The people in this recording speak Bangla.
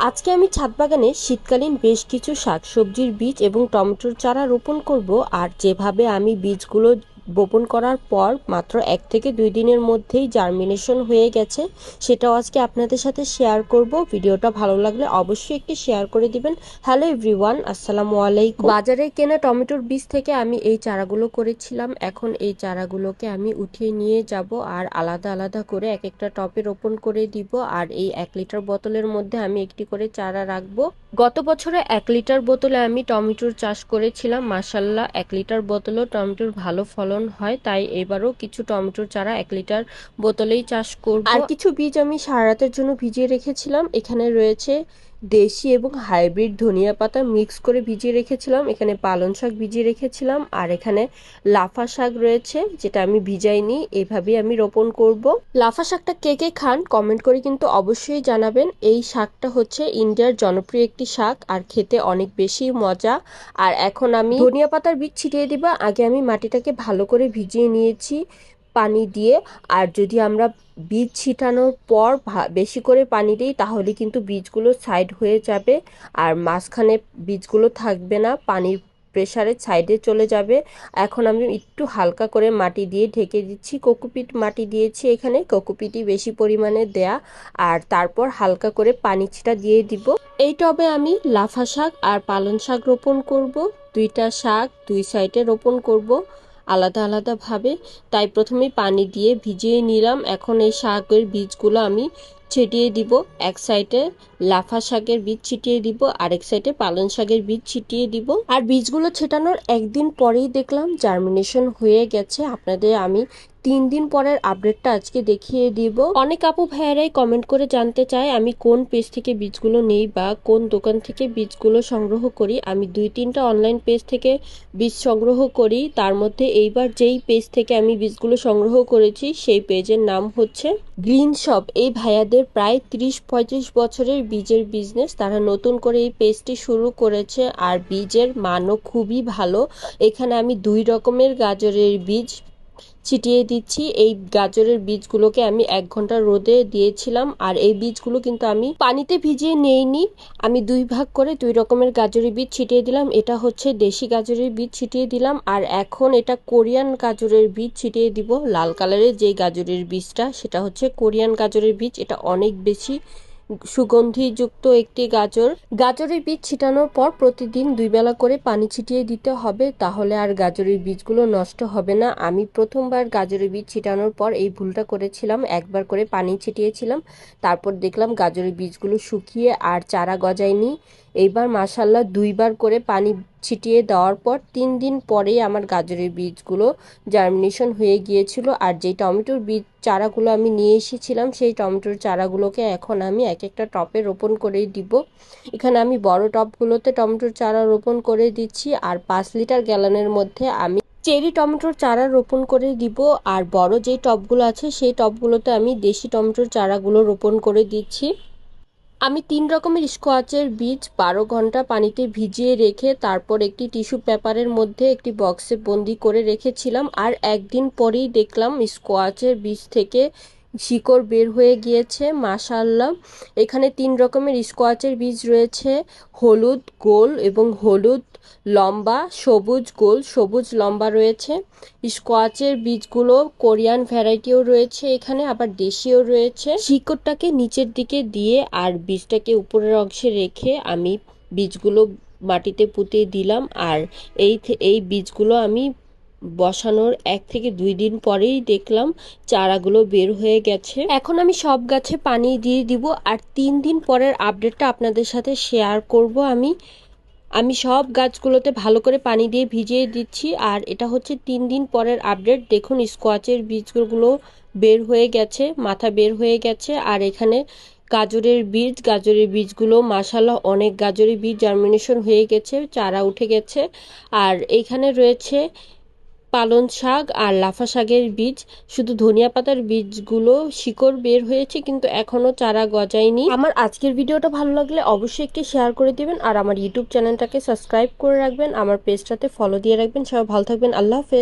আজকে আমি ছাদ বাগানে শীতকালীন বেশ কিছু শাকসবজির বীজ এবং টমেটোর চারা রোপণ করব। আর যেভাবে আমি বীজগুলো বপন করার পর মাত্র 1 থেকে 2 দিনের মধ্যেই জার্মিনেশন হয়ে গেছে, সেটাও আজকে আপনাদের সাথে শেয়ার করব। ভিডিওটা ভালো লাগলে অবশ্যই একটি শেয়ার করে দিবেন। হ্যালো এভরিওয়ান, আসসালামু আলাইকুম। বাজারে কেনা টমেটোর বীজ থেকে আমি এই চারাগুলো করেছিলাম। এখন এই চারাগুলোকে আমি উঠিয়ে নিয়ে যাব আর আলাদা আলাদা করে এক একটা টবে রোপণ করে দিব। আর এই 1 লিটার বোতলের মধ্যে আমি একটি করে চারা রাখবো। গত বছরে 1 লিটার বোতলে আমি টমেটোর চাষ করেছিলাম। মাশাল্লাহ, 1 লিটার বোতলেও টমেটোর ভালো ফলন হয়। তাই এবারও কিছু টমেটোর চারা 1 লিটার বোতলেই চাষ করব। আর কিছু বীজ আমি সারা রাতের জন্য ভিজিয়ে রেখেছিলাম। এখানে রয়েছে দেশি এবং হাইব্রিড ধনিয়া পাতা মিক্স করে ভিজিয়ে রেখেছিলাম। এখানে পালং শাক ভিজিয়ে রেখেছিলাম। আর এখানে লাফা শাক রয়েছে, যেটা আমি ভিজাইনি। এভাবেই আমি রোপণ করব। লাফা শাকটা কে কে খান কমেন্ট করে কিন্তু অবশ্যই জানাবেন। এই শাকটা হচ্ছে ইন্ডিয়ার জনপ্রিয় একটি শাক আর খেতে অনেক বেশি মজা। আর এখন আমি ধনিয়া পাতার বীজ ছিটিয়ে দিব। আগে আমি মাটিটাকে ভালো করে ভিজিয়ে নিয়েছি পানি দিয়ে। আর যদি আমরা বীজ ছিটানোর পর বেশি করে পানি দিই তাহলে কিন্তু বীজগুলো সাইড হয়ে যাবে আর মাঝখানে বীজগুলো থাকবে না, পানির প্রেসারে সাইডে চলে যাবে। এখন আমি একটু হালকা করে মাটি দিয়ে ঢেকে দিচ্ছি। কোকোপিট মাটি দিয়েছি, এখানে কোকোপিটই বেশি পরিমাণে দেয়া। আর তারপর হালকা করে পানি ছিটা দিয়ে দিব। এই টবে আমি লাফা শাক আর পালং শাক রোপণ করব। দুইটা শাক দুই সাইডে রোপণ করব আলাদা আলাদা ভাবে। তাই প্রথমে পানি দিয়ে ভিজিয়ে নিলাম। এখন এই শাকের বীজগুলো আমি ছিটিয়ে দিব। এক সাইডে লাফা শাকের বীজ ছিটিয়ে দিব, আরেক সাইডে পালং শাকের বীজ ছিটিয়ে দিব। আর বীজগুলো ছেটানোর একদিন পরেই দেখলাম জার্মিনেশন হয়ে গেছে। আপনাদের আমি 3 দিন পরের আপডেটটা আজকে দেখিয়ে দিব। অনেক আপু ভাইয়ারাই কমেন্ট করে জানতে চায় আমি কোন পেজ থেকে বীজগুলো নেই বা কোন দোকান থেকে বীজগুলো সংগ্রহ করি। আমি 2-3টা অনলাইন পেজ থেকে বীজ সংগ্রহ করি। তার মধ্যে এইবার যেই পেজ থেকে আমি বীজগুলো সংগ্রহ করেছি সেই পেজের নাম হচ্ছে গ্রিন শপ। এই ভাইয়াদের প্রায় 30-35 বছরের বীজের বিজনেস। তারা নতুন করে এই পেজটি শুরু করেছে আর বীজের মানও খুবই ভালো। এখানে আমি 2 রকমের গাজরের বীজ ছিটিয়ে দিচ্ছি। এই গাজরের বীজগুলোকে আমি 1 ঘন্টা রোদে দিয়েছিলাম। আর এই বীজগুলো কিন্তু আমি পানিতে ভিজিয়ে নেইনি। আমি 2 ভাগ করে 2 রকমের গাজরের বীজ ছিটিয়ে দিলাম। এটা হচ্ছে দেশি গাজরের বীজ ছিটিয়ে দিলাম। আর এখন এটা কোরিয়ান গাজরের বীজ ছিটিয়ে দিব। লাল কালারের যে গাজরের বীজটা সেটা হচ্ছে কোরিয়ান গাজরের বীজ। এটা অনেক বেশি সুগন্ধিযুক্ত একটি গাজরের বীজ ছিটানোর পর প্রতিদিন 2 বেলা করে পানি ছিটিয়ে দিতে হবে, তাহলে আর গাজরের বীজগুলো নষ্ট হবে না। আমি প্রথমবার গাজরের বীজ ছিটানোর পর এই ভুলটা করেছিলাম, একবার করে পানি ছিটিয়েছিলাম। তারপর দেখলাম গাজরের বীজগুলো শুকিয়ে আর চারা গজায়নি। এইবার মাশাল্লাহ 2 বার করে পানি ছিটিয়ে দেওয়ার পর 3 দিন পরেই আমার গাজরের বীজগুলো জার্মিনেশন হয়ে গিয়েছিল। আর যে টমেটোর বীজ চারাগুলো আমি নিয়ে এসেছিলাম সেই টমেটোর চারাগুলোকে এখন আমি এক একটা টবে রোপণ করে দিব। এখানে আমি বড় টবগুলোতে টমেটোর চারা রোপণ করে দিচ্ছি আর 5 লিটার গ্যালনের মধ্যে আমি চেরি টমেটোর চারা রোপণ করে দিব। আর বড় যেই টবগুলো আছে সেই টবগুলোতে আমি দেশি টমেটোর চারাগুলো রোপণ করে দিচ্ছি। আমি 3 রকমের স্কোয়াচের বীজ 12 ঘন্টা পানিতে ভিজিয়ে রেখে তারপর একটি টিস্যু পেপারের মধ্যে একটি বক্সে বন্দি করে রেখেছিলাম। আর একদিন পরেই দেখলাম স্কোয়াচের বীজ থেকে শিকড় বের হয়ে গিয়েছে। মাশাআল্লাহ, এখানে 3 রকমের স্কোয়াচের বীজ রয়েছে, হলুদ গোল এবং হলুদ লম্বা, সবুজ গোল সবুজ লম্বা রয়েছে। স্কোয়াচের বীজগুলো কোরিয়ান ভ্যারাইটিও রয়েছে এখানে, আবার দেশিও রয়েছে। শিকড়টাকে নিচের দিকে দিয়ে আর বীজটাকে উপরের অংশে রেখে আমি বীজগুলো মাটিতে পুঁতে দিলাম। আর এই বীজগুলো আমি বসানোর 1 থেকে 2 দিন পরেই দেখলাম চারাগুলো বের হয়ে গেছে। এখন আমি সব গাছে পানি দিয়ে দিব আর 3 দিন পরের আপডেটটা আপনাদের সাথে শেয়ার করব। আমি সব গাছগুলোতে ভালো করে পানি দিয়ে ভিজিয়ে দিচ্ছি। আর এটা হচ্ছে 3 দিন পরের আপডেট। দেখুন স্কোয়াচের বীজগুলো বের হয়ে গেছে, মাথা বের হয়ে গেছে। আর এখানে গাজরের বীজগুলো মাশাআল্লাহ অনেক গাজরের বীজ জার্মিনেশন হয়ে গেছে, চারা উঠে গেছে। আর এখানে রয়েছে পালং শাক আর লাফা শাকের বীজ। শুধু ধনিয়া পাতার বীজগুলো শিকড় বের হয়েছে কিন্তু এখনো চারা গজায়নি। আমার আজকের ভিডিওটা ভালো লাগলে অবশ্যই একটি শেয়ার করে দিবেন আর আমার ইউটিউব চ্যানেলটাকে সাবস্ক্রাইব করে রাখবেন, আমার পেজটাতে ফলো দিয়ে রাখবেন। সবাই ভালো থাকবেন, আল্লাহ হাফেজ।